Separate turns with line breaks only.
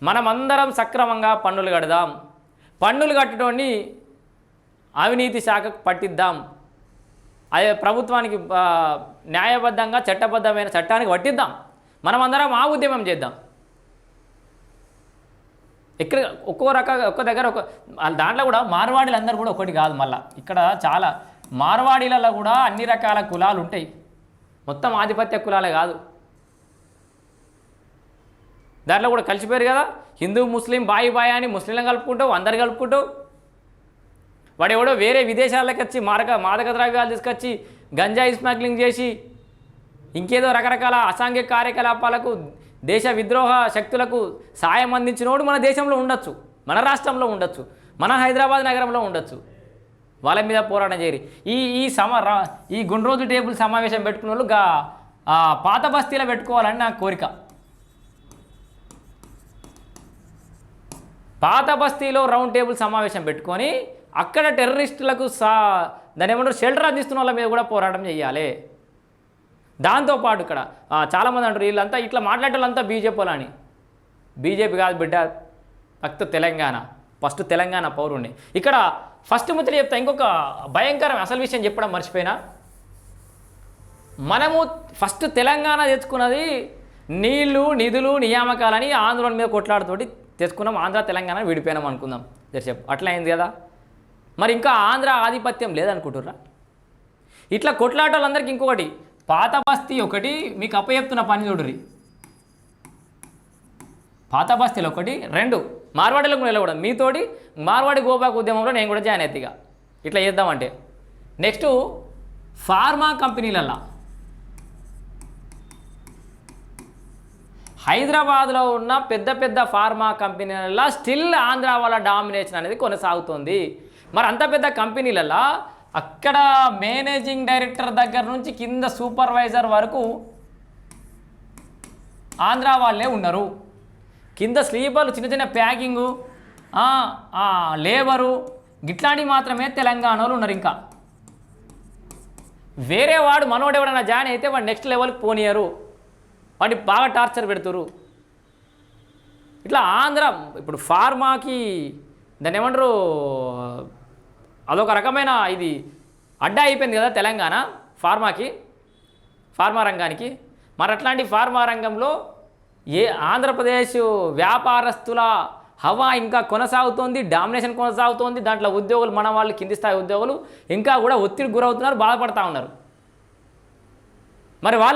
మనమందరం సక్రమంగా పన్నులు కడదాం, పన్నులు కట్టడాన్ని అవినీతి శాఖకు పట్టిద్దాం, అదే ప్రభుత్వానికి న్యాయబద్ధంగా చట్టబద్ధమైన చట్టానికి పట్టిద్దాం, మనమందరం ఆ ఉద్యమం చేద్దాం. ఇక్కడ ఒక్క దగ్గర దాంట్లో కూడా మార్వాడీలు అందరూ కూడా ఒకటి కాదు. మళ్ళీ ఇక్కడ చాలా మార్వాడీలలో కూడా అన్ని రకాల కులాలు ఉంటాయి, మొత్తం ఆధిపత్య కులాలే కాదు. దాంట్లో కూడా కలిసిపోయారు కదా, హిందూ ముస్లిం బాయి అని ముస్లింలను కలుపుకుంటావు, అందరు కలుపుకుంటావు. వాడు ఎవడో వేరే విదేశాలకు వచ్చి మాదక ద్రవ్యాలు తీసుకొచ్చి గంజాయి స్మగ్లింగ్ చేసి ఇంకేదో రకరకాల అసాంఘిక కార్యకలాపాలకు దేశ విద్రోహ శక్తులకు సాయం అందించినోడు మన దేశంలో ఉండొచ్చు, మన రాష్ట్రంలో ఉండొచ్చు, మన హైదరాబాద్ నగరంలో ఉండొచ్చు. వాళ్ళ మీద పోరాటం చేయరు. ఈ గుండ్రోజు టేబుల్ సమావేశం పెట్టుకున్న వాళ్ళు పాత బస్తీలో పెట్టుకోవాలని నా కోరిక. పాత బస్తీలో రౌండ్ టేబుల్ సమావేశం పెట్టుకొని అక్కడ టెర్రరిస్టులకు దాని ఏమంటారు షెల్టర్ అందిస్తున్న వాళ్ళ మీద కూడా పోరాటం చేయాలి. దాంతోపాటు ఇక్కడ చాలామంది అంటారు వీళ్ళంతా ఇట్లా మాట్లాడే వాళ్ళంతా బీజేపీ వాళ్ళని. బీజేపీ కాదు బిడ్డ, తెలంగాణ ఫస్ట్ తెలంగాణ పౌరుణ్ణి. ఇక్కడ ఫస్ట్ ముచ్చట చెప్తా, ఇంకొక భయంకరం అసలు విషయం చెప్పడం మర్చిపోయినా. మనము ఫస్ట్ తెలంగాణ తెచ్చుకున్నది నీళ్లు నిధులు నియామకాలని ఆంధ్రుల మీద కొట్లాడుతోటి తెచ్చుకున్నాం. ఆంధ్ర తెలంగాణ విడిపోయినాం అనుకుందాం చెప్పు, అట్లా అయింది కదా. మరి ఇంకా ఆంధ్ర ఆధిపత్యం లేదనుకుంటుర్రా? ఇట్లా కొట్లాటోళ్ళందరికీ ఇంకొకటి పాత బస్తీ ఒకటి మీకు అప్పచెప్తున్న పని చూడుర్రి. పాత బస్తీలు ఒకటి, 2 మార్వాడీలకు నిలబడడం మీతోటి మార్వాడి గోబాక్ ఉద్యమంలో నేను కూడా జాయిన్ అవుతా. ఇట్లా చేద్దామంటే నెక్స్ట్ ఫార్మా కంపెనీలల్లో హైదరాబాద్లో ఉన్న పెద్ద పెద్ద ఫార్మా కంపెనీలలో స్టిల్ ఆంధ్ర వాళ్ళ డామినేషన్ అనేది కొనసాగుతుంది. మరి అంత పెద్ద కంపెనీలలో అక్కడ మేనేజింగ్ డైరెక్టర్ దగ్గర నుంచి కింద సూపర్వైజర్ వరకు ఆంధ్ర వాళ్ళే ఉన్నారు. కింద స్లీపర్లు చిన్న చిన్న ప్యాకింగు లేబరు గిట్లాంటివి మాత్రమే తెలంగాణలో ఉన్నారు. ఇంకా వేరే వాడు మనోడు ఎవడన్నా జాయిన్ అయితే వాడు నెక్స్ట్ లెవెల్కి పోనీయరు, వాడిని బాగా టార్చర్ పెడుతురు. ఇట్లా ఆంధ్ర ఇప్పుడు ఫార్మాకి దాన్ని ఏమంటారు అదొక రకమైన ఇది అడ్డా అయిపోయింది కదా తెలంగాణ ఫార్మా రంగానికి. మరి అట్లాంటి ఫార్మా రంగంలో ఆంధ్రప్రదేశ్ వ్యాపారస్తుల హవా ఇంకా కొనసాగుతోంది, డామినేషన్ కొనసాగుతోంది. దాంట్లో ఉద్యోగులు మన వాళ్ళు కింది స్థాయి ఉద్యోగులు ఇంకా కూడా ఒత్తిడికి గురవుతున్నారు, బాధపడతా ఉన్నారు. మరి వాళ్ళు